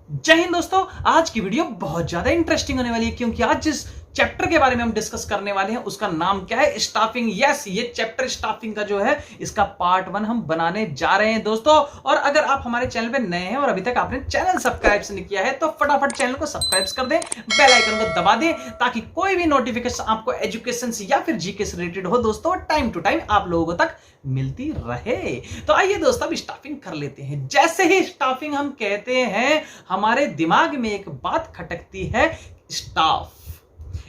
जय हिंद दोस्तों। आज की वीडियो बहुत ज्यादा इंटरेस्टिंग होने वाली है क्योंकि आज जिस चैप्टर के बारे में हम डिस्कस करने वाले हैं उसका नाम क्या है? स्टाफिंग। यस, ये चैप्टर स्टाफिंग का जो है इसका पार्ट 1 हम बनाने जा रहे हैं दोस्तों। और अगर आप हमारे चैनल पे नए हैं और अभी तक आपने चैनल सब्सक्राइब नहीं किया है तो फटाफट चैनल को सब्सक्राइब कर दें, बेल आइकन को दबा दें ताकि कोई भी नोटिफिकेशन आपको एजुकेशन से या फिर जीके से रिलेटेड हो दोस्तों टाइम टू टाइम आप लोगों तक मिलती रहे। तो आइए दोस्तों अब स्टाफिंग कर लेते हैं। जैसे ही स्टाफिंग हम कहते हैं हमारे दिमाग में एक बात खटकती है, स्टाफ।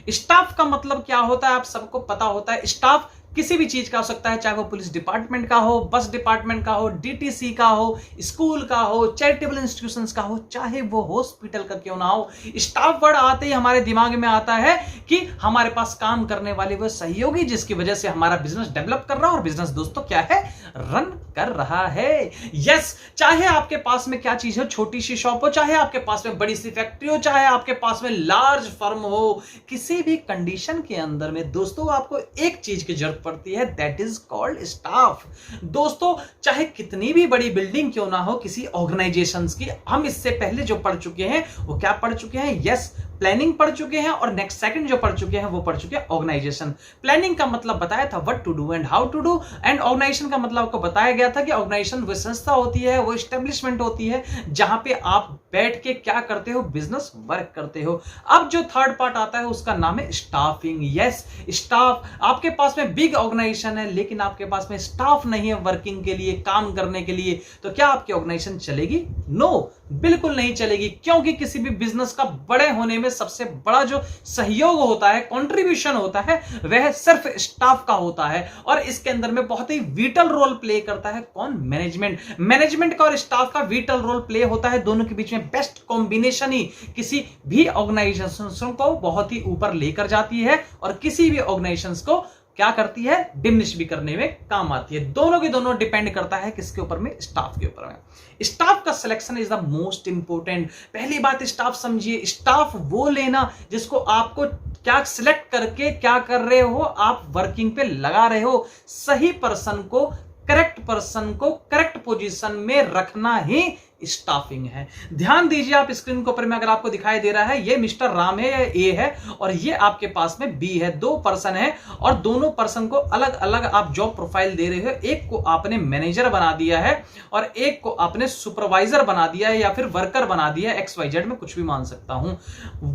स्टाफ का मतलब क्या होता है आप सबको पता होता है। स्टाफ किसी भी चीज का हो सकता है, चाहे वो पुलिस डिपार्टमेंट का हो, बस डिपार्टमेंट का हो, डीटीसी का हो, स्कूल का हो, चैरिटेबल इंस्टीट्यूशंस का हो, चाहे वो हॉस्पिटल का क्यों ना हो। स्टाफ वर्ड आते ही हमारे दिमाग में आता है कि हमारे पास काम करने वाले वो सहयोगी जिसकी वजह से हमारा बिजनेस डेवलप कर रहा है और बिजनेस दोस्तों क्या है, रन कर रहा है। यस, चाहे आपके पास में क्या चीज हो, छोटी सी शॉप हो, चाहे आपके पास में बड़ी सी फैक्ट्री हो, चाहे आपके पास में लार्ज फर्म हो, किसी भी कंडीशन के अंदर में दोस्तों आपको एक चीज की जरूरत पड़ती है, दैट इज कॉल्ड स्टाफ। दोस्तों चाहे कितनी भी बड़ी बिल्डिंग क्यों ना हो किसी ऑर्गेनाइजेशंस की, हम इससे पहले जो पढ़ चुके हैं वो क्या पढ़ चुके हैं? यस, प्लानिंग पढ़ चुके हैं और नेक्स्ट सेकंड जो पढ़ चुके हैं वो पढ़ चुके हैं ऑर्गेनाइजेशन। प्लानिंग का मतलब बताया था what to do and how to do, and organisation का मतलब आपको बताया गया था कि ऑर्गेनाइजेशन वो संस्था होती है, वो एस्टेब्लिशमेंट होती है जहां पे आप बैठ के क्या करते हो, बिजनेस वर्क करते हो। अब जो थर्ड पार्ट आता है उसका नाम है स्टाफिंग। Yes, staff. आपके पास में बिग ऑर्गेनाइजेशन है लेकिन आपके पास में स्टाफ नहीं है वर्किंग के लिए, काम करने के लिए, तो क्या आपकी ऑर्गेनाइजेशन चलेगी? नो, बिल्कुल नहीं चलेगी। क्योंकि किसी भी बिजनेस का बड़े होने में सबसे बड़ा जो सहयोग होता है, कंट्रीब्यूशन होता है, वह सिर्फ स्टाफ का होता है। और इसके अंदर में बहुत ही विटल रोल प्ले करता है कौन? मैनेजमेंट। मैनेजमेंट का और स्टाफ का विटल रोल प्ले होता है। दोनों के बीच में बेस्ट कॉम्बिनेशन ही किसी भी ऑर्गेनाइजेशन को बहुत ही ऊपर लेकर जाती है और किसी भी ऑर्गेनाइजेशन को क्या करती है, डिमिनिश भी करने में काम आती है। दोनों के दोनों डिपेंड करता है किसके ऊपर में? स्टाफ के ऊपर में। स्टाफ का selection is the most important. पहली बात स्टाफ समझिए, स्टाफ वो लेना जिसको आपको क्या सिलेक्ट करके क्या कर रहे हो, आप वर्किंग पे लगा रहे हो। सही पर्सन को करेक्ट पोजीशन में रखना ही स्टाफिंग है। ध्यान दीजिए आप स्क्रीन के ऊपर में अगर आपको दिखाई दे रहा है, ये मिस्टर राम है, ये ए है और ये आपके पास में बी है। दो पर्सन है और दोनों पर्सन को अलग अलग आप जॉब प्रोफाइल दे रहे हो। एक को आपने मैनेजर बना दिया है और एक को आपने सुपरवाइजर बना दिया है या फिर वर्कर बना दिया है। XYZ में कुछ भी मान सकता हूं।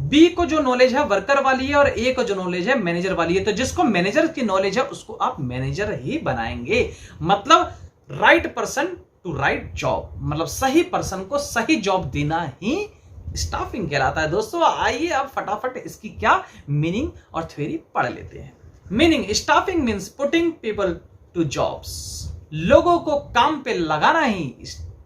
बी को जो नॉलेज है वर्कर वाली है और ए को जो नॉलेज है मैनेजर वाली है। तो जिसको मैनेजर की नॉलेज है उसको आप मैनेजर ही बनाएंगे। मतलब right person to right job, मतलब सही पर्सन को सही जॉब देना ही स्टाफिंग कहलाता है। दोस्तों आइए अब फटाफट इसकी क्या मीनिंग और थ्योरी पढ़ लेते हैं। Meaning, staffing means putting people to jobs. लोगों को काम पे लगाना ही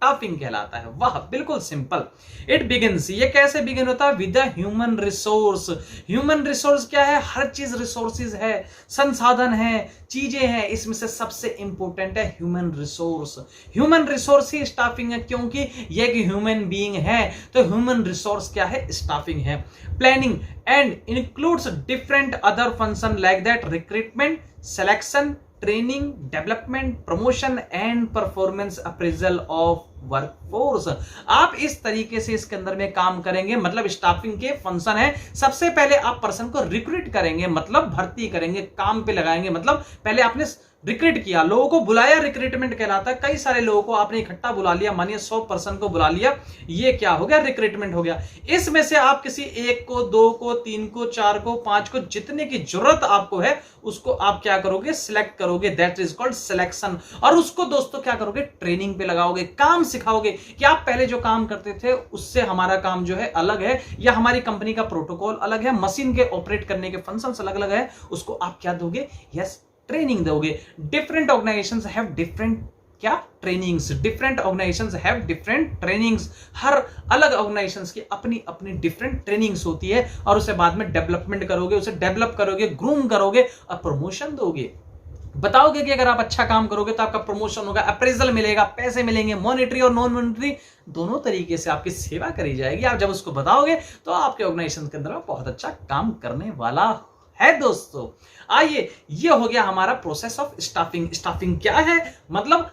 स्टाफिंग कहलाता है। वाह, बिल्कुल सिंपल। इट बिगिंस, ये कैसे बिगिन होता है? With the human resource. Human resource क्या है? हर चीज रिसोर्सेज है, संसाधन है, चीजें हैं, इसमें से सबसे इंपॉर्टेंट है ह्यूमन रिसोर्स। ह्यूमन रिसोर्स ही स्टाफिंग है क्योंकि ये एक ह्यूमन बीइंग है, तो ह्यूमन रिसोर्स क्या है? स्टाफिंग है। Planning and includes different other function like that recruitment, selection, training, development, promotion and performance appraisal of workforce. आप इस तरीके से इसके अंदर में काम करेंगे। मतलब स्टाफिंग के फंक्शन है, सबसे पहले आप पर्सन को रिक्रूट करेंगे, मतलब भर्ती करेंगे, काम पे लगाएंगे। मतलब पहले आपने रिक्रूट किया, लोगों को बुलाया, रिक्रूटमेंट कहलाता है। कई सारे लोगों को आपने इकट्ठा बुला लिया, मानिए 100 पर्सन को बुला लिया, ये क्या हो गया? रिक्रूटमेंट हो गया। इसमें से आप किसी एक को, दो को, तीन को, चार को, पांच को, जितने की जरूरत आपको है उसको आप क्या करोगे? सिलेक्ट करोगे, दैट इज कॉल्ड सिलेक्शन। और उसको दोस्तों क्या करोगे? ट्रेनिंग पे लगाओगे, काम सिखाओगे कि आप पहले जो काम करते थे उससे हमारा काम जो है अलग है, या हमारी कंपनी का प्रोटोकॉल अलग है, मशीन के ऑपरेट करने के फंक्शंस अलग अलग है, उसको आप क्या दोगे? यस, ट्रेनिंग दोगे। डिफरेंट ऑर्गेनाइजेशंस हैव डिफरेंट क्या? Trainings. Different organisations have different trainings. हर अलग ऑर्गेनाइजेशंस की अपनी अपनी डिफरेंट ट्रेनिंग्स होती है और उसे बाद में डेवलपमेंट करोगे, उसे डेवलप करोगे, ग्रूम करोगे और प्रमोशन दोगे। बताओगे कि अगर आप अच्छा काम करोगे तो आपका प्रमोशन होगा, अप्रेजल मिलेगा, पैसे मिलेंगे, मॉनेटरी और नॉन मॉनेटरी दोनों तरीके से आपकी सेवा करी जाएगी। आप जब उसको बताओगे तो आपके ऑर्गेनाइजेशन के अंदर बहुत अच्छा काम करने वाला है। दोस्तों आइए, ये हो गया हमारा प्रोसेस ऑफ स्टाफिंग। स्टाफिंग क्या है? मतलब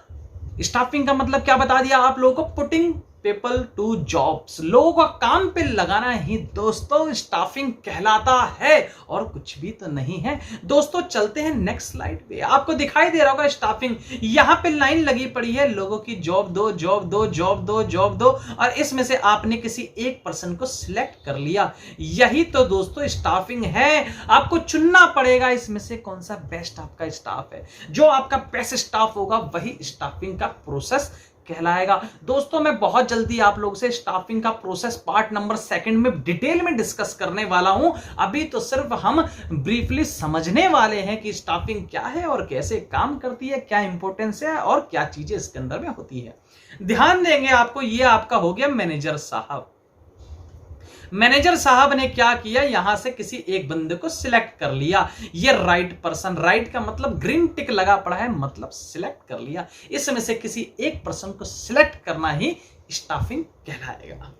स्टाफिंग का मतलब क्या बता दिया आप लोगों को? पुटिंग पीपल टू जॉब्स, लोगों का काम पे लगाना ही दोस्तों स्टाफिंग कहलाता है और कुछ भी तो नहीं है। दोस्तों चलते हैं नेक्स्ट स्लाइड पे, आपको दिखाई दे रहा होगा स्टाफिंग, यहां पे लाइन लगी पड़ी है लोगों की, जॉब दो जॉब दो जॉब दो जॉब दो, और इसमें से आपने किसी एक पर्सन को सिलेक्ट कर लिया। यही तो दोस्तों स्टाफिंग है। आपको चुनना पड़ेगा इसमें से कौन सा बेस्ट आपका स्टाफ है। जो आपका बेस्ट स्टाफ होगा वही स्टाफिंग का प्रोसेस कहलाएगा। दोस्तों मैं बहुत जल्दी आप लोगों से स्टाफिंग का प्रोसेस पार्ट नंबर 2 में डिटेल में डिस्कस करने वाला हूं। अभी तो सिर्फ हम ब्रीफली समझने वाले हैं कि स्टाफिंग क्या है और कैसे काम करती है, क्या इंपॉर्टेंस है और क्या चीजें इसके अंदर में होती है। ध्यान देंगे आपको, ये आपका हो गया मैनेजर साहब। मैनेजर साहब ने क्या किया, यहां से किसी एक बंदे को सिलेक्ट कर लिया। ये राइट पर्सन, राइट का मतलब ग्रीन टिक लगा पड़ा है, मतलब सिलेक्ट कर लिया। इसमें से किसी एक पर्सन को सिलेक्ट करना ही स्टाफिंग कहलाएगा।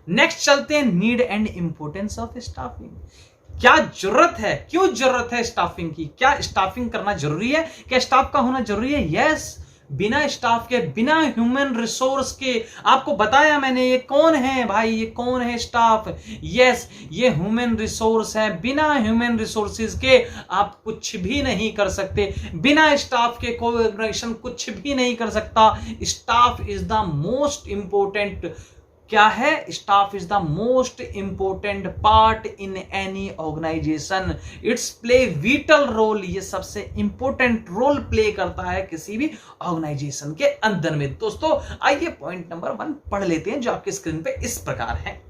नेक्स्ट चलते हैं, need and importance of staffing. क्या जरूरत है, क्यों जरूरत है स्टाफिंग की, क्या स्टाफिंग करना जरूरी है, क्या स्टाफ का होना जरूरी है? यस, बिना स्टाफ के, बिना ह्यूमन रिसोर्स के, आपको बताया मैंने ये कौन है भाई, ये कौन है स्टाफ। यस, ये ह्यूमन रिसोर्स है। बिना ह्यूमन रिसोर्सेज के आप कुछ भी नहीं कर सकते। बिना स्टाफ के कोई ऑर्गेनाइजेशन कुछ भी नहीं कर सकता। Staff is the most important, क्या है, staff is the most important part in any organisation. Its play vital role, ये सबसे इंपोर्टेंट रोल प्ले करता है किसी भी ऑर्गेनाइजेशन के अंदर में। दोस्तों आइए पॉइंट नंबर 1 पढ़ लेते हैं, जो आपकी स्क्रीन पे इस प्रकार है।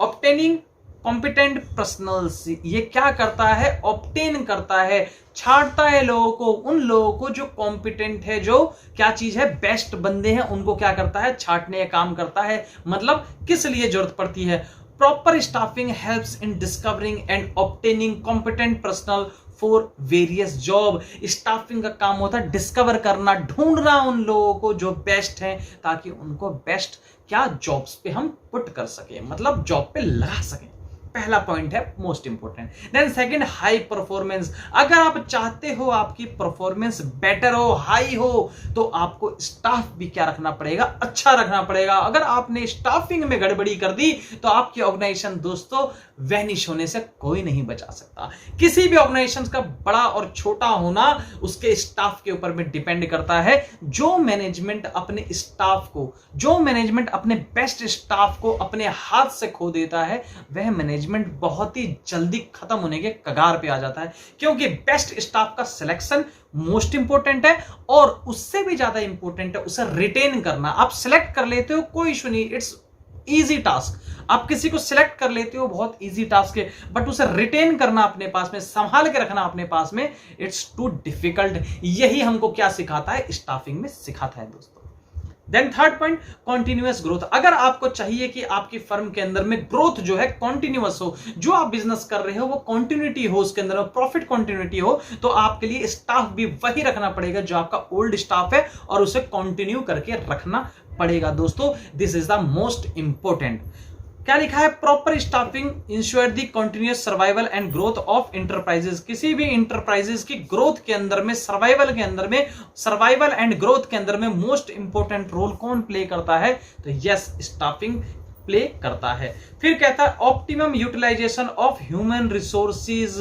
ऑब्टेनिंग कॉम्पिटेंट पर्सनल्स, ये क्या करता है, ऑब्टेन करता है, छांटता है लोगों को, उन लोगों को जो कॉम्पिटेंट है, जो क्या चीज है, बेस्ट बंदे हैं, उनको क्या करता है, छांटने का काम करता है। मतलब किस लिए जरूरत पड़ती है, proper staffing helps in discovering and obtaining competent personal for various job. Staffing का काम होता है डिस्कवर करना, ढूंढना उन लोगों को जो बेस्ट हैं, ताकि उनको बेस्ट क्या जॉब्स पे हम पुट कर सके, मतलब जॉब पे लगा सकें। पहला पॉइंट है most important. Then second, high performance. अगर आप चाहते हो आपकी परफॉर्मेंस बेटर हो, हाई हो, तो आपको स्टाफ भी क्या रखना पड़ेगा, अच्छा रखना पड़ेगा। अगर आपने स्टाफिंग में गड़बड़ी कर दी तो आपकी ऑर्गेनाइजेशन दोस्तों वैनिश होने से कोई नहीं बचा सकता। किसी भी ऑर्गेनाइजेशन का बड़ा और छोटा होना उसके स्टाफ के ऊपर में डिपेंड करता है। जो मैनेजमेंट अपने स्टाफ को, जो मैनेजमेंट अपने बेस्ट स्टाफ को अपने हाथ से खो देता है, वह मैनेजमेंट बहुत ही जल्दी खत्म होने के कगार पे आ जाता है। क्योंकि बेस्ट स्टाफ का सिलेक्शन मोस्ट इंपोर्टेंट है, और उससे भी ज्यादा इंपोर्टेंट है उसे रिटेन करना। आप सिलेक्ट कर लेते हो कोई इशू नहीं, इट्स इजी टास्क। आप किसी को सिलेक्ट कर लेते हो, बहुत इजी टास्क है, बट उसे रिटेन करना अपने पास में, संभाल के रखना अपने पास में, इट्स टू डिफिकल्ट। यही हमको क्या सिखाता है, स्टाफिंग में सिखाता है दोस्तों। Then third point, continuous growth. अगर आपको चाहिए कि आपकी फर्म के अंदर में ग्रोथ जो है कॉन्टिन्यूअस हो, जो आप बिजनेस कर रहे हो वो कॉन्टिन्यूटी हो, उसके अंदर प्रॉफिट कॉन्टिन्यूटी हो, तो आपके लिए स्टाफ भी वही रखना पड़ेगा जो आपका ओल्ड स्टाफ है, और उसे कंटिन्यू करके रखना पड़ेगा दोस्तों। This is the most important. क्या लिखा है, proper staffing ensure the continuous survival and growth of enterprises. किसी भी इंटरप्राइजेस की ग्रोथ के अंदर में, सर्वाइवल के अंदर में, सर्वाइवल एंड ग्रोथ के अंदर में मोस्ट इंपोर्टेंट रोल कौन प्ले करता है, तो यस, स्टाफिंग प्ले करता है। फिर कहता है optimum utilisation of human resources.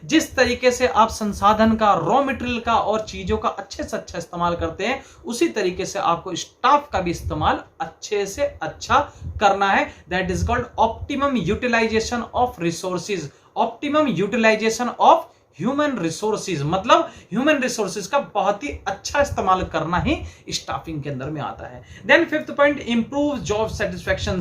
जिस तरीके से आप संसाधन का, रॉ मटेरियल का और चीजों का अच्छे से अच्छा इस्तेमाल करते हैं, उसी तरीके से आपको स्टाफ का भी इस्तेमाल अच्छे से अच्छा करना है। That is called optimum utilisation of resources. Optimum utilisation of human resources, मतलब ह्यूमन रिसोर्सेज का बहुत ही अच्छा इस्तेमाल करना ही स्टाफिंग के अंदर में आता है। Then fifth point, improve job satisfaction.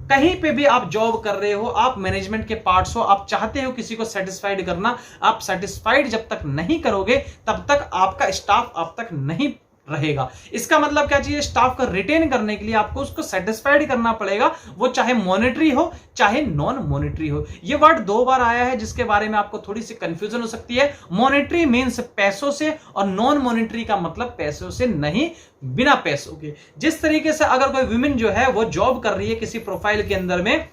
कहीं पे भी आप जॉब कर रहे हो, आप मैनेजमेंट के पार्ट्स हो, आप चाहते हो किसी को सेटिस्फाइड करना, आप सेटिस्फाइड जब तक नहीं करोगे तब तक आपका स्टाफ आप तक नहीं रहेगा। इसका मतलब क्या चाहिए, स्टाफ को रिटेन करने के लिए आपको उसको सेटिस्फाइड करना पड़ेगा, वो चाहे मॉनेटरी हो चाहे नॉन मॉनेटरी हो। ये वर्ड 2 बार आया है जिसके बारे में आपको थोड़ी सी कंफ्यूजन हो सकती है। मॉनेटरी मींस पैसों से, और नॉन मॉनेटरी का मतलब पैसों से नहीं, बिना पैसों के। जिस तरीके से अगर कोई वुमेन जो है वो जॉब कर रही है किसी प्रोफाइल के अंदर में,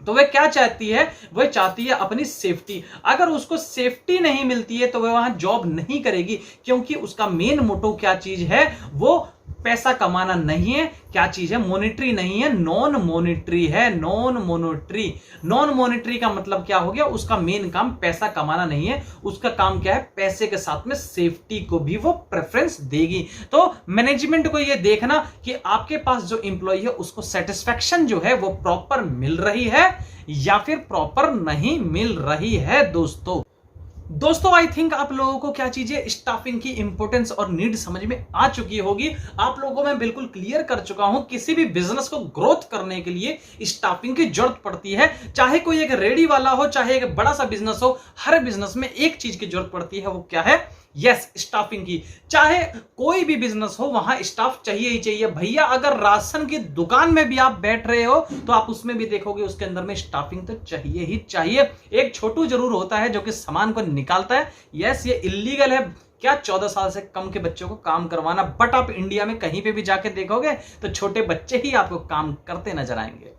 तो वह क्या चाहती है, वह चाहती है अपनी सेफ्टी। अगर उसको सेफ्टी नहीं मिलती है तो वह वहां जॉब नहीं करेगी, क्योंकि उसका मेन मोटो क्या चीज है, वो पैसा कमाना नहीं है। क्या चीज है? मॉनिटरी नहीं है, नॉन मॉनिटरी है। नॉन मॉनिटरी, नॉन मॉनिटरी का मतलब क्या हो गया? उसका मेन काम पैसा कमाना नहीं है, उसका काम क्या है? पैसे के साथ में सेफ्टी को भी वो प्रेफरेंस देगी। तो मैनेजमेंट को ये देखना कि आपके पास जो एम्प्लॉय है उसको सेटिस्फैक्शन जो है वो प्रॉपर मिल रही है या फिर प्रॉपर नहीं मिल रही है। दोस्तों आई थिंक आप लोगों को क्या चीजें स्टाफिंग की इंपॉर्टेंस और नीड समझ में आ चुकी होगी। आप लोगों को मैं बिल्कुल क्लियर कर चुका हूं, किसी भी बिजनेस को ग्रोथ करने के लिए स्टाफिंग की जरूरत पड़ती है। चाहे कोई एक रेडी वाला हो, चाहे एक बड़ा सा बिजनेस हो, हर बिजनेस में एक चीज की जरूरत पड़ती है, वो क्या है? यस, स्टाफिंग की। चाहे कोई भी बिजनेस हो, वहां स्टाफ चाहिए ही चाहिए। भैया अगर राशन की दुकान में भी आप बैठ रहे हो तो आप उसमें भी देखोगे उसके अंदर में स्टाफिंग तो चाहिए ही चाहिए। एक छोटू जरूर होता है जो कि सामान को निकालता है। यस, ये इलीगल है क्या 14 साल से कम के बच्चों को काम करवाना, बट आप इंडिया में कहीं पे भी जाके देखोगे तो छोटे बच्चे ही आपको काम करते नजर आएंगे।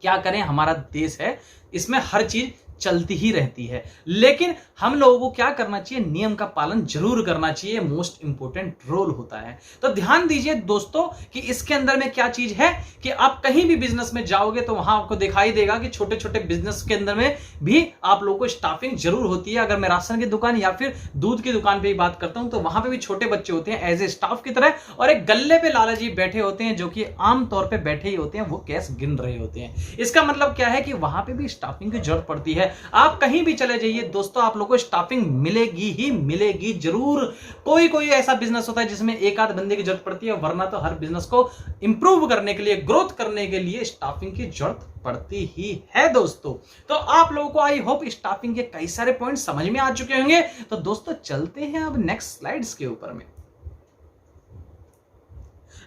क्या करें, हमारा देश है, इसमें हर चीज चलती ही रहती है। लेकिन हम लोगों को क्या करना चाहिए? नियम का पालन जरूर करना चाहिए, मोस्ट इंपोर्टेंट रोल होता है। तो ध्यान दीजिए दोस्तों कि इसके अंदर में क्या चीज है कि आप कहीं भी बिजनेस में जाओगे तो वहां आपको दिखाई देगा कि छोटे छोटे बिजनेस के अंदर में भी आप लोगों को स्टाफिंग जरूर होती है। अगर मैं राशन की दुकान या फिर दूध की दुकान पर बात करता हूं तो वहां पर भी छोटे बच्चे होते हैं एज ए स्टाफ की तरह, और एक गल्ले पे लाला जी बैठे होते हैं जो कि आमतौर पर बैठे ही होते हैं, वो कैश गिन रहे होते हैं। इसका मतलब क्या है कि वहां पर भी स्टाफिंग की जरूरत पड़ती है। आप कहीं भी चले जाइए दोस्तों, आप लोगों को स्टाफिंग मिलेगी ही मिलेगी जरूर। कोई ऐसा बिजनेस होता है जिसमें एक आध बंदे की जरूरत पड़ती है, वरना तो हर बिजनेस को इंप्रूव करने के लिए, ग्रोथ करने के लिए स्टाफिंग की जरूरत पड़ती ही है दोस्तों। तो आप लोगों को आई होप स्टाफिंग के कई सारे पॉइंट समझ में आ चुके होंगे। तो दोस्तों चलते हैं अब नेक्स्ट स्लाइड्स के ऊपर में।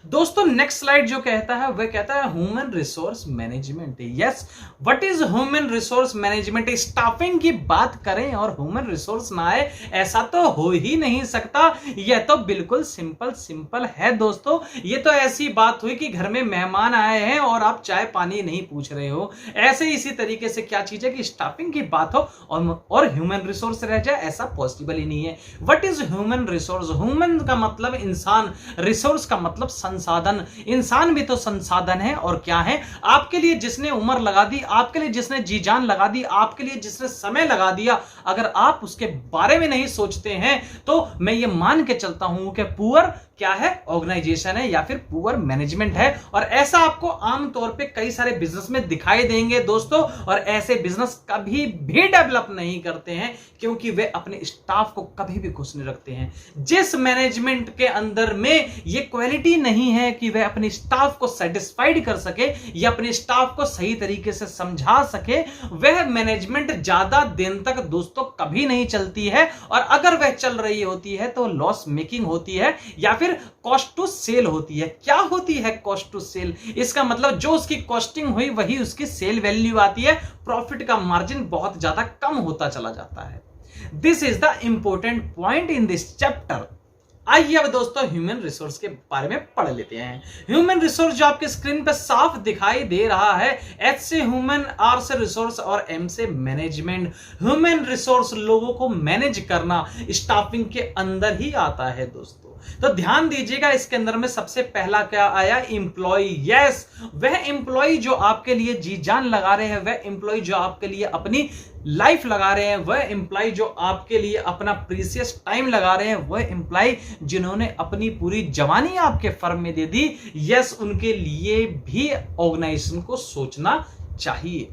दोस्तों नेक्स्ट स्लाइड जो कहता है वह कहता है human resource management. Yes, what is human resource management? Staffing की बात करें और ह्यूमन रिसोर्स ना आए, ऐसा तो हो ही नहीं सकता। यह तो बिल्कुल सिंपल है दोस्तों। ये तो ऐसी बात हुई कि घर में मेहमान आए हैं और आप चाय पानी नहीं पूछ रहे हो। ऐसे इसी तरीके से क्या चीज है कि स्टाफिंग की बात हो और ह्यूमन रिसोर्स रह जाए, ऐसा पॉसिबल ही नहीं है। What is human resource? Human का मतलब इंसान, रिसोर्स का मतलब संसाधन। इंसान भी तो संसाधन है। और क्या है? आपके लिए जिसने उम्र लगा दी, आपके लिए जिसने जी जान लगा दी, आपके लिए जिसने समय लगा दिया, अगर आप उसके बारे में नहीं सोचते हैं तो मैं ये मान के चलता हूं कि पुअर क्या है? ऑर्गेनाइजेशन है या फिर पुअर मैनेजमेंट है। और ऐसा आपको आमतौर पे कई सारे बिजनेस में दिखाई देंगे दोस्तों। और ऐसे बिजनेस कभी भी डेवलप नहीं करते हैं क्योंकि वे अपने स्टाफ को कभी भी खुश नहीं रखते हैं। जिस मैनेजमेंट के अंदर में ये क्वालिटी नहीं है कि वह अपने स्टाफ को सेटिस्फाइड कर सके या अपने स्टाफ को सही तरीके से समझा सके, वह मैनेजमेंट ज्यादा दिन तक दोस्तों कभी नहीं चलती है। और अगर वह चल रही होती है तो लॉस मेकिंग होती है या फिर कॉस्ट टू सेल होती है। क्या होती है कॉस्ट टू सेल? इसका मतलब जो उसकी कॉस्टिंग हुई वही उसकी सेल वैल्यू आती है, प्रॉफिट का मार्जिन बहुत ज्यादा कम होता चला जाता है। This is the important point in this chapter. आइए अब दोस्तों ह्यूमन रिसोर्स के बारे में पढ़ लेते हैं। ह्यूमन रिसोर्स जो आपके स्क्रीन पर साफ दिखाई दे रहा है, एच से ह्यूमन, आर से रिसोर्स और एम से मैनेजमेंट। ह्यूमन रिसोर्स लोगों को मैनेज करना स्टाफिंग के अंदर ही आता है दोस्तों। तो ध्यान दीजिएगा, इसके अंदर में सबसे पहला क्या आया? एम्प्लॉय। यस, वह एम्प्लॉय जो आपके लिए जी जान लगा रहे हैं, वह एम्प्लॉय जो आपके लिए अपनी लाइफ लगा रहे हैं, वह एम्प्लॉय जो आपके लिए अपना प्रीशियस टाइम लगा रहे हैं, वह एम्प्लॉय जिन्होंने अपनी पूरी जवानी आपके फर्म में दे दी, यस, उनके लिए भी ऑर्गेनाइजेशन को सोचना चाहिए।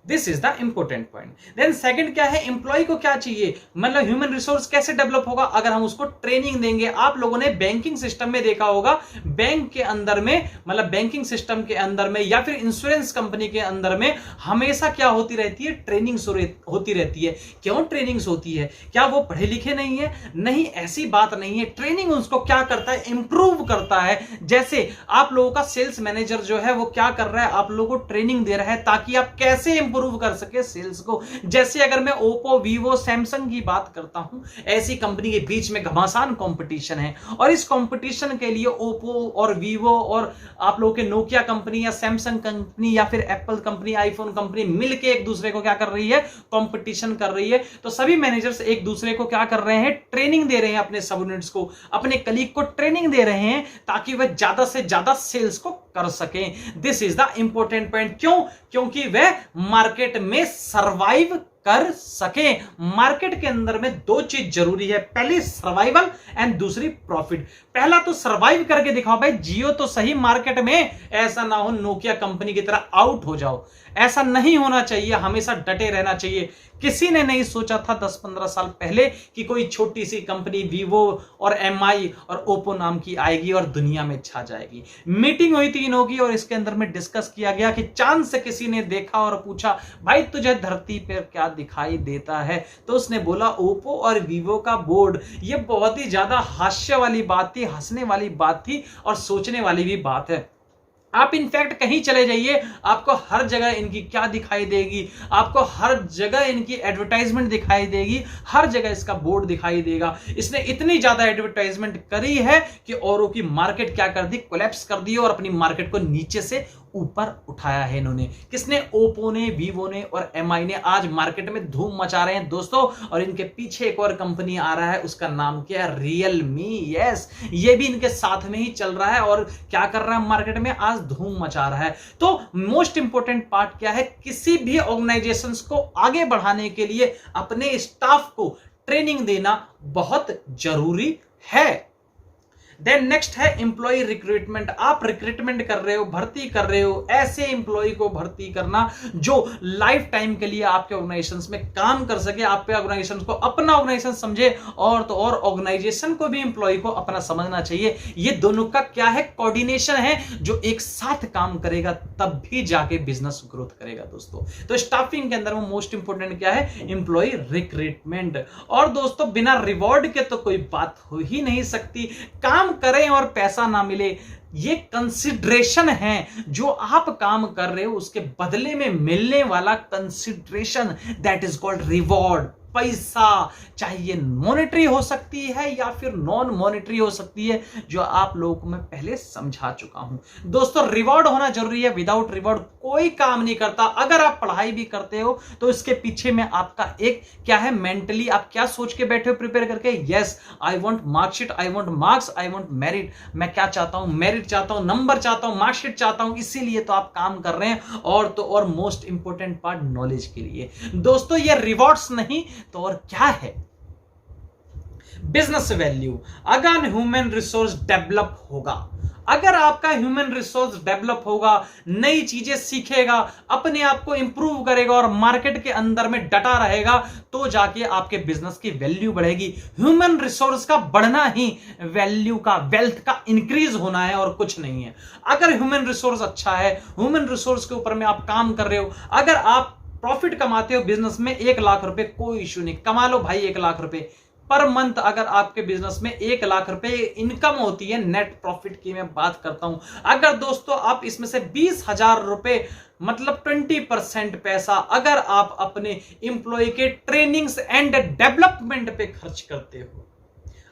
This is the important point. Then second क्या है? एम्प्लॉय को क्या चाहिए? मतलब ह्यूमन रिसोर्स कैसे डेवलप होगा? अगर हम उसको ट्रेनिंग देंगे। आप लोगों ने बैंकिंग सिस्टम में देखा होगा, बैंक के अंदर में, मतलब बैंकिंग सिस्टम के अंदर में या फिर इंश्योरेंस कंपनी के अंदर में हमेशा क्या होती रहती है? ट्रेनिंग्स होती रहती है। क्यों ट्रेनिंग्स होती है? क्या वो पढ़े लिखे नहीं है? नहीं, ऐसी बात नहीं है। ट्रेनिंग उसको क्या करता है? इंप्रूव करता है। जैसे आप लोगों का सेल्स मैनेजर जो है वो क्या कर रहा है? आप लोगों को ट्रेनिंग दे रहा है ताकि आप कैसे इंप्रूव कर सके सेल्स को। जैसे अगर मैं ओप्पो, वीवो, सैमसंग की बात करता हूं, ऐसी कंपनी के बीच में घमासान कंपटीशन है और इस कंपटीशन के लिए ओप्पो और वीवो और आप लोगों के नोकिया कंपनी या सैमसंग कंपनी या फिर एप्पल कंपनी, आईफोन कंपनी मिलके एक दूसरे को क्या कर रही है, कंपटीशन कर रही है। तो सभी मैनेजर्स एक दूसरे को क्या कर रहे हैं, ट्रेनिंग दे रहे हैं, अपने सबऑर्डिनेट्स को, अपने कलीग को ट्रेनिंग दे रहे हैं ताकि वह ज्यादा से ज्यादा सेल्स को कर सकें। This is the important point. क्यों? क्योंकि वह मार्केट में सरवाइव कर सके। मार्केट के अंदर में दो चीज जरूरी है, पहली सर्वाइवल एंड दूसरी प्रॉफिट। पहला तो सर्वाइव करके दिखाओ भाई, जियो तो सही मार्केट में, ऐसा ना हो नोकिया कंपनी की तरह आउट हो जाओ। ऐसा नहीं होना चाहिए, हमेशा डटे रहना चाहिए। किसी ने नहीं सोचा था 10-15 साल पहले कि कोई छोटी सी कंपनी वीवो और एमआई और ओप्पो नाम की आएगी और दुनिया में छा जाएगी। मीटिंग हुई थी इनों की और इसके अंदर में डिस्कस किया गया कि चांद से किसी ने देखा और पूछा, भाई तुझे धरती पर क्या दिखाई देता है? तो उसने बोला ओप्पो और वीवो का बोर्ड। ये बहुत ही ज्यादा हास्य वाली बात थी, हंसने वाली बात थी और सोचने वाली भी बात है। आप इनफैक्ट कहीं चले जाइए, आपको हर जगह इनकी क्या दिखाई देगी, आपको हर जगह इनकी एडवर्टाइजमेंट दिखाई देगी, हर जगह इसका बोर्ड दिखाई देगा। इसने इतनी ज्यादा एडवर्टाइजमेंट करी है कि औरों की मार्केट क्या कर दी, कोलैप्स कर दी और अपनी मार्केट को नीचे से ऊपर उठाया है इन्होंने। किसने? ओप्पो ने, वीवो ने और एमआई ने। आज मार्केट में धूम मचा रहे हैं दोस्तों। और इनके पीछे एक और कंपनी आ रहा है, उसका नाम क्या है? रियलमी। यस, ये भी इनके साथ में ही चल रहा है और क्या कर रहा है मार्केट में, आज धूम मचा रहा है। तो मोस्ट इंपॉर्टेंट पार्ट क्या है, किसी भी ऑर्गेनाइजेशंस को आगे बढ़ाने के लिए अपने स्टाफ को ट्रेनिंग देना बहुत जरूरी है। देन नेक्स्ट है एम्प्लॉय रिक्रूटमेंट। आप रिक्रूटमेंट कर रहे हो, भर्ती कर रहे हो, ऐसे एम्प्लॉय को भर्ती करना जो लाइफ टाइम के लिए आपके ऑर्गेनाइजेशंस में काम कर सके, आपके ऑर्गेनाइजेशन को अपना ऑर्गेनाइजेशन समझे और तो और ऑर्गेनाइजेशन को भी एम्प्लॉय को अपना समझना चाहिए। ये दोनों का क्या है, कोऑर्डिनेशन है, जो एक साथ काम करेगा तब भी जाके बिजनेस ग्रोथ करेगा दोस्तों। तो स्टाफिंग के अंदर वो मोस्ट इंपोर्टेंट क्या है, एम्प्लॉय रिक्रूटमेंट। और दोस्तों बिना रिवॉर्ड के तो कोई बात हो ही नहीं सकती। काम करें और पैसा ना मिले, ये कंसिडरेशन है। जो आप काम कर रहे हो उसके बदले में मिलने वाला consideration, that is called reward. पैसा चाहे ये मॉनेटरी हो सकती है या फिर नॉन मॉनेटरी हो सकती है, जो आप लोगों को मैं पहले समझा चुका हूं। दोस्तों रिवॉर्ड होना जरूरी है, विदाउट रिवॉर्ड कोई काम नहीं करता। अगर आप पढ़ाई भी करते हो तो इसके पीछे में आपका एक क्या है, मेंटली आप क्या सोच के बैठे हो प्रिपेयर करके, yes I want marksheet, I want marks, I want merit. मैं क्या चाहता हूं, मेरिट चाहता हूं, नंबर चाहता हूं, मार्कशीट चाहता हूं, इसीलिए तो आप काम कर रहे हैं। और तो और मोस्ट इंपोर्टेंट पार्ट नॉलेज के लिए। दोस्तों ये रिवॉर्ड्स नहीं तो और क्या है, बिजनेस वैल्यू। अगर ह्यूमन रिसोर्स डेवलप होगा, अगर आपका ह्यूमन रिसोर्स डेवलप होगा, नई चीजें सीखेगा, अपने आप को इंप्रूव करेगा और मार्केट के अंदर में डटा रहेगा, तो जाके आपके बिजनेस की वैल्यू बढ़ेगी। ह्यूमन रिसोर्स का बढ़ना ही वैल्यू का, वेल्थ का इंक्रीज होना है और कुछ नहीं है। अगर ह्यूमन रिसोर्स अच्छा है, ह्यूमन रिसोर्स के ऊपर में आप काम कर रहे हो, अगर आप प्रॉफिट कमाते हो बिजनेस में 1 लाख रुपए, कोई इश्यू नहीं, कमा लो भाई 1 लाख रुपए पर मंथ। अगर आपके बिजनेस में 1 लाख रुपए इनकम होती है, नेट प्रॉफिट की मैं बात करता हूं, अगर दोस्तों आप इसमें से 20,000 रुपए मतलब 20% पैसा अगर आप अपने इंप्लॉय के ट्रेनिंग्स एंड डेवलपमेंट पे खर्च करते हो,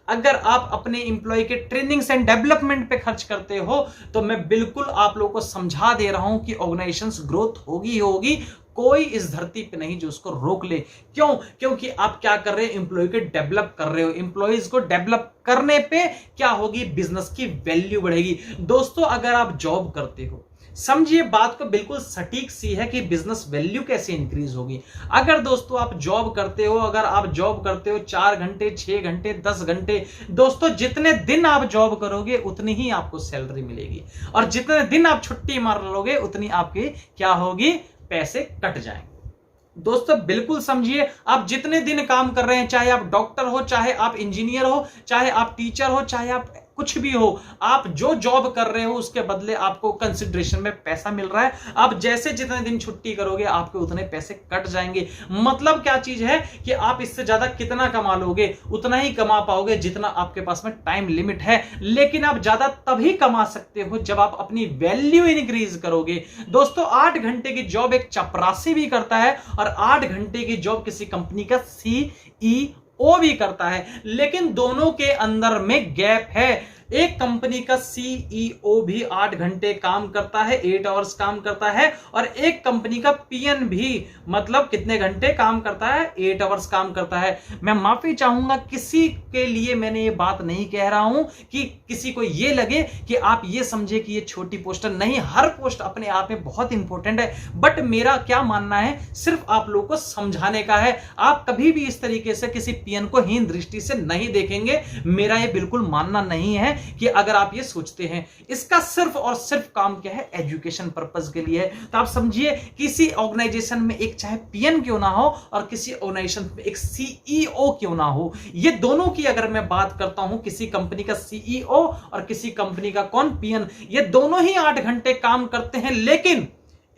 अगर आप अपने इंप्लॉय के ट्रेनिंग्स एंड डेवलपमेंट पे खर्च करते हो, तो मैं बिल्कुल आप लोगों को समझा दे रहा हूं कि ऑर्गेनाइजेशंस ग्रोथ होगी। कोई इस धरती पे नहीं जो उसको रोक ले। क्यों? क्योंकि आप क्या कर रहे हो, इंप्लॉय को डेवलप कर रहे हो। इंप्लॉयज को डेवलप करने पे क्या होगी, बिजनेस की वैल्यू बढ़ेगी। दोस्तों अगर आप जॉब करते हो, समझिए बात को बिल्कुल सटीक सी है कि बिजनेस वैल्यू कैसे इंक्रीज होगी। अगर दोस्तों आप जॉब करते हो, अगर आप जॉब करते हो 4 घंटे, 6 घंटे, 10 घंटे, दोस्तों जितने दिन आप जॉब करोगे उतनी ही आपको सैलरी मिलेगी, और जितने दिन आप छुट्टी मार लोगे उतनी आपकी क्या होगी, पैसे कट जाएंगे। दोस्तों बिल्कुल समझिए, आप जितने दिन काम कर रहे हैं, चाहे आप डॉक्टर हो, चाहे आप इंजीनियर हो, चाहे आप टीचर हो, चाहे आप कुछ भी हो, आप जो जॉब कर रहे हो उसके बदले आपको कंसिडरेशन में पैसा मिल रहा है। आप जैसे जितने दिन छुट्टी करोगे आपके उतने पैसे कट जाएंगे। मतलब क्या चीज है कि आप इससे ज्यादा कितना कमा लोगे उतना ही कमा पाओगे जितना आपके पास में टाइम लिमिट है, लेकिन आप ज्यादा तभी कमा सकते हो जब आप अपनी वैल्यू इंक्रीज करोगे। दोस्तों 8 घंटे की जॉब एक चपरासी भी करता है और 8 घंटे की जॉब किसी कंपनी का CEO भी करता है, लेकिन दोनों के अंदर में गैप है। एक कंपनी का CEO भी 8 घंटे काम करता है, 8 आवर्स काम करता है, और एक कंपनी का PN भी मतलब कितने घंटे काम करता है, 8 आवर्स काम करता है। मैं माफी चाहूंगा, किसी के लिए मैंने ये बात नहीं कह रहा हूं कि किसी को ये लगे कि आप ये समझे कि ये छोटी पोस्ट नहीं, हर पोस्ट अपने आप में बहुत इंपॉर्टेंट है। बट मेरा क्या मानना है, सिर्फ आप लोगों को समझाने का है। आप कभी भी इस तरीके से किसी PN को हीन दृष्टि से नहीं देखेंगे, मेरा ये बिल्कुल मानना नहीं है कि अगर आप ये सोचते हैं। इसका सिर्फ और सिर्फ काम क्या है, एजुकेशन पर्पस के लिए है। तो आप समझिए, किसी ऑर्गेनाइजेशन में एक चाहे PN क्यों ना हो और किसी ऑर्गेनाइजेशन में एक CEO क्यों ना हो, ये दोनों की अगर मैं बात करता हूं, किसी कंपनी का CEO और किसी कंपनी का PN, ये दोनों ही 8 घंटे काम करते हैं, लेकिन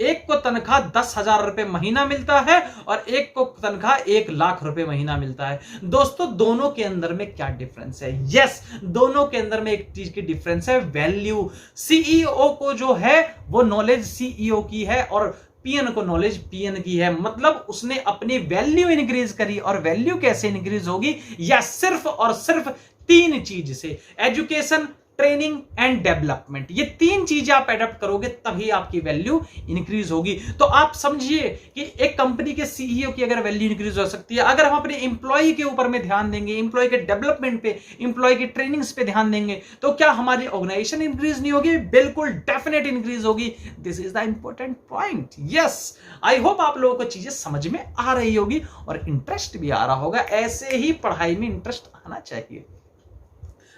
एक को तनख्वाह 10,000 रुपए महीना मिलता है और एक को तनख्वाह 1 लाख रुपए महीना मिलता है। दोस्तों दोनों के अंदर में क्या डिफरेंस है? यस, दोनों के अंदर में एक चीज की डिफरेंस है, वैल्यू। CEO को जो है वो नॉलेज CEO की है और PN को नॉलेज PN की है। मतलब उसने अपनी वैल्यू इंक्रीज करी, और वैल्यू कैसे इंक्रीज होगी? या सिर्फ और सिर्फ 3 चीज से, एजुकेशन, ट्रेनिंग एंड डेवलपमेंट। ये 3 चीजें आप एडॉप्ट करोगे तभी आपकी वैल्यू इंक्रीज होगी। तो आप समझिए कि एक कंपनी के CEO की अगर वैल्यू इंक्रीज हो सकती है, अगर हम अपने एम्प्लॉय के ऊपर में ध्यान देंगे, एम्प्लॉय के डेवलपमेंट पे, एम्प्लॉय की ट्रेनिंग्स पे ध्यान देंगे, तो क्या हमारी ऑर्गेनाइजेशन इंक्रीज नहीं होगी? बिल्कुल डेफिनेट इंक्रीज होगी। This is the important point. Yes, I hope आप लोगों को चीजें समझ में आ रही होगी और इंटरेस्ट भी आ रहा होगा। ऐसे ही पढ़ाई में इंटरेस्ट आना चाहिए।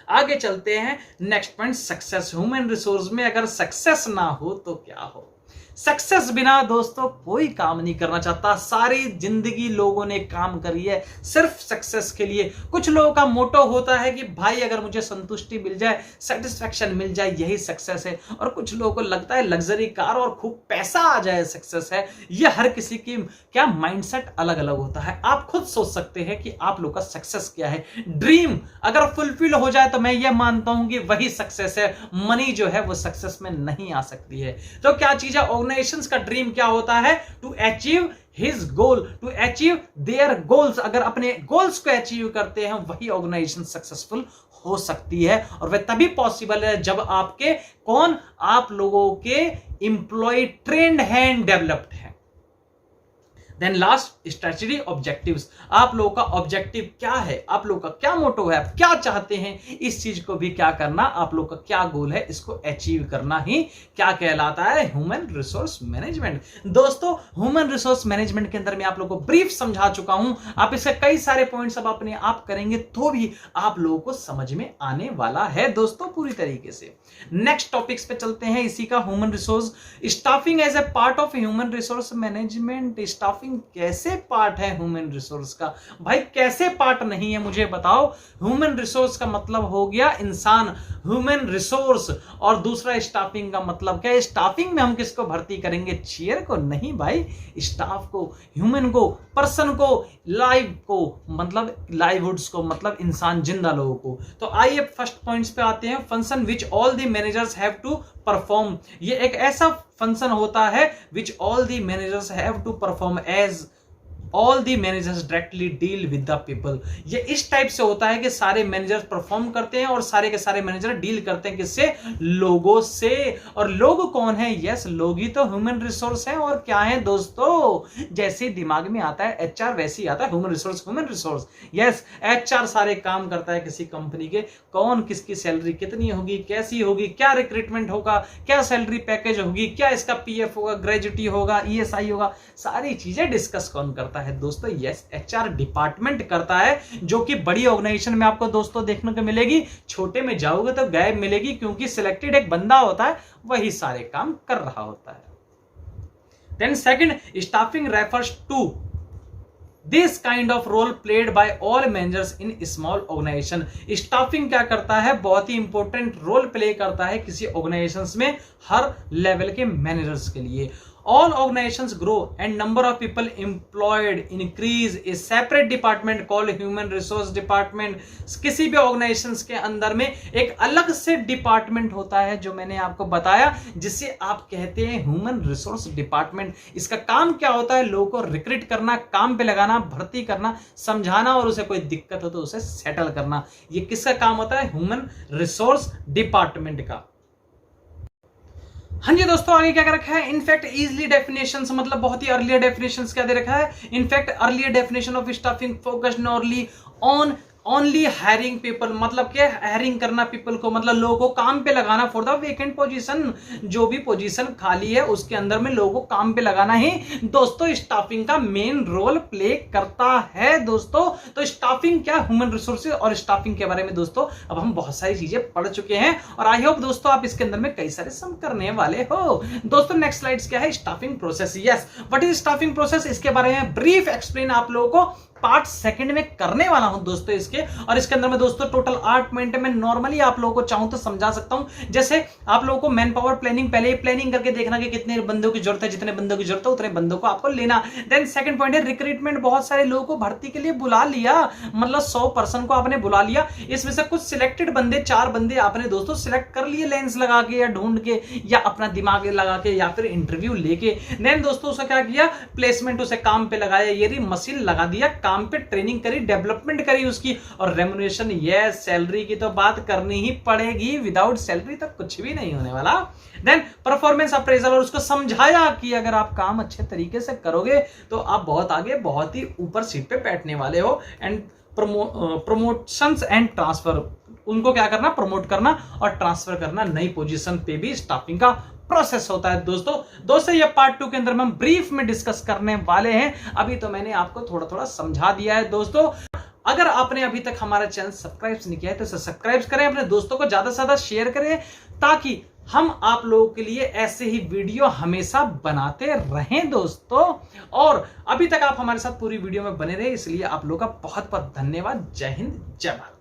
आगे चलते हैं, next point, success. Human resource में अगर सक्सेस ना हो तो क्या हो? सक्सेस बिना दोस्तों कोई काम नहीं करना चाहता। सारी जिंदगी लोगों ने काम करी है सिर्फ सक्सेस के लिए। कुछ लोगों का मोटो होता है कि भाई अगर मुझे संतुष्टि मिल जाए, सेटिस्फैक्शन मिल जाए, यही सक्सेस है। और कुछ लोगों को लगता है लग्जरी कार और खूब पैसा आ जाए सक्सेस है। ये हर किसी की क्या माइंडसेट अलग अलग होता है। आप खुद सोच सकते हैं कि आप लोग का सक्सेस क्या है। ड्रीम अगर फुलफिल हो जाए तो मैं ये मानता हूं कि वही सक्सेस है। मनी जो है वो सक्सेस में नहीं आ सकती है। तो क्या चीज है, ऑर्गेनाइजेशंस का ड्रीम क्या होता है? To achieve his goal, to achieve their goals. अगर अपने गोल्स को अचीव करते हैं वही ऑर्गेनाइजेशन सक्सेसफुल हो सकती है। और वह तभी पॉसिबल है जब आपके आप लोगों के एम्प्लॉय ट्रेंड है एंड डेवलप्ड है। Then last, strategy, objectives. आप लोगों का ऑब्जेक्टिव क्या है, आप लोगों का क्या मोटो है, आप क्या चाहते हैं, इस चीज को भी क्या करना, आप लोग का क्या गोल है, इसको अचीव करना ही क्या कहलाता है? Human resource management. दोस्तों ह्यूमन रिसोर्स मैनेजमेंट के अंदर मैं आप लोगों को ब्रीफ समझा चुका हूं। आप इसके कई सारे पॉइंट्स अब अपने आप करेंगे तो भी आप लोगों को समझ में आने वाला है दोस्तों पूरी तरीके से। नेक्स्ट टॉपिक्स पे चलते हैं, इसी का human resource staffing as a part of human resource management. Staffing कैसे पार्ट है ह्यूमन रिसोर्स का? भाई कैसे पार्ट नहीं है, मुझे बताओ। ह्यूमन रिसोर्स का मतलब हो गया इंसान, ह्यूमन रिसोर्स, और दूसरा स्टाफिंग का मतलब क्या है? स्टाफिंग में हम किसको भर्ती करेंगे? चेयर को नहीं भाई, स्टाफ को, ह्यूमन को, पर्सन को, लाइव को, मतलब लाइवहुड्स को, मतलब इंसान, जिंदा लोगों को। तो आइए फर्स्ट पॉइंट्स पे आते हैं। Function which all the managers have to perform. ये एक ऐसा फंक्शन होता है which all the managers have to perform as all the managers directly deal with the people. ये इस टाइप से होता है कि सारे मैनेजर्स परफॉर्म करते हैं और सारे के सारे मैनेजर डील करते हैं किससे? लोगों से। और लोग कौन है? यस, लोग ही तो ह्यूमन रिसोर्स है। और क्या है दोस्तों? जैसे दिमाग में आता है HR वैसे ही आता है human resource. Human resource, yes, HR सारे काम करता है किसी कंपनी के, कौन किसकी सैलरी कितनी होगी, कैसी होगी, क्या रिक्रूटमेंट होगा, क्या सैलरी पैकेज होगी, क्या इसका PF होगा, ग्रेजुटी होगा, ESI होगा, सारी चीजें डिस्कस कौन करता है दोस्तों? यस, HR डिपार्टमेंट करता है, जो कि बड़ी ऑर्गेनाइजेशन में आपको दोस्तों देखने को मिलेगी। छोटे में जाओगे तो गायब मिलेगी, क्योंकि सिलेक्टेड एक बंदा होता है, वही सारे काम कर रहा होता है। Then second, staffing refers to this kind of role played by all managers in small organisation. Staffing क्या करता है, बहुत ही इंपॉर्टेंट रोल प्ले करता है किसी ऑर्गेनाइजेशंस में हर लेवल के मैनेजर्स के लिए। All organizations grow and number of people employed increase. A separate department called human resource department. किसी भी ऑर्गेनाइजेशंस के अंदर में एक अलग से डिपार्टमेंट होता है जो मैंने आपको बताया, जिसे आप कहते हैं ह्यूमन रिसोर्स डिपार्टमेंट। इसका काम क्या होता है, लोगों को रिक्रूट करना, काम पे लगाना, भर्ती करना, समझाना और उसे कोई दिक्कत हो तो उसे सेटल करना। ये किसका काम होता है, ह्यूमन रिसोर्स डिपार्टमेंट का। हाँ जी दोस्तों, आगे क्या कर रखा है, इनफैक्ट इजली डेफिनेशंस, मतलब बहुत ही अर्लियर डेफिनेशंस क्या दे रखा है। In fact earlier definition of staffing focused only hiring people, मतलब क्या, हायरिंग करना पीपल को, मतलब लोगों को काम पे लगाना फॉर द वेकेंट पोजीशन। जो भी पोजीशन खाली है उसके अंदर में लोगों को काम पे लगाना ही दोस्तों स्टाफिंग का मेन रोल प्ले करता है दोस्तों। तो स्टाफिंग क्या, ह्यूमन रिसोर्सेज और स्टाफिंग के बारे में दोस्तों अब हम बहुत सारी चीजें पढ़ चुके हैं और आई होप दोस्तों आप इसके अंदर में कई सारे सम करने वाले हो। दोस्तों नेक्स्ट स्लाइड्स क्या है, staffing process. Yes, what is staffing process, इसके बारे में ब्रीफ एक्सप्लेन आप लोगों को पार्ट सेकंड में करने वाला हूं दोस्तों इसके। और इसके अंदर में दोस्तों टोटल 8 मिनट में नॉर्मली आप लोगों को चाहूं तो समझा सकता हूं। जैसे आप लोगों को मैन पावर प्लानिंग, पहले ही प्लानिंग करके देखना कि कितने बंदों की जरूरत है, जितने बंदों की जरूरत है उतने बंदों को आपको लेना। देन सेकंड पॉइंट है रिक्रूटमेंट, बहुत सारे लोगों को भर्ती के लिए बुला लिया, मतलब 100 पर्सन को आपने बुला लिया, इसमें से कुछ सिलेक्टेड बंदे, 4 बंदे आपने दोस्तों सिलेक्ट कर लिए लेंस लगा के या ढूंढ के या अपना दिमाग लगा के या फिर इंटरव्यू लेके। देन दोस्तों उसका क्या किया, प्लेसमेंट, उसे काम पे लगाया, ये मशीन लगा दिया, काम पे ट्रेनिंग करी, डेवलपमेंट करी उसकी, और रेम्युनरेशन, ये सैलरी की तो बात करनी ही पड़ेगी, विदाउट सैलरी तो कुछ भी नहीं होने वाला। देन परफॉर्मेंस अप्रेजल, और उसको समझाया कि अगर आप काम अच्छे तरीके से करोगे तो आप बहुत आगे, बहुत ही ऊपर सीट पे बैठने वाले हो। एंड प्रमोशंस एंड ट्रांसफर, उनको क्या करना, प्रमोट करना और ट्रांसफर करना, नई पोजीशन पे भी स्टाफिंग का प्रोसेस होता है दोस्तों ये पार्ट 2 के अंदर हम ब्रीफ में डिस्कस करने वाले हैं। अभी तो मैंने आपको थोड़ा थोड़ा समझा दिया है दोस्तों। अगर आपने अभी तक हमारा चैनल सब्सक्राइब नहीं किया है तो सब्सक्राइब करें, अपने दोस्तों को ज्यादा से ज्यादा शेयर करें, ताकि हम आप लोगों के लिए ऐसे ही वीडियो हमेशा बनाते रहें दोस्तों। और अभी तक आप हमारे साथ पूरी वीडियो में बने रहे, इसलिए आप लोगों का बहुत बहुत धन्यवाद। जय हिंद, जय भारत।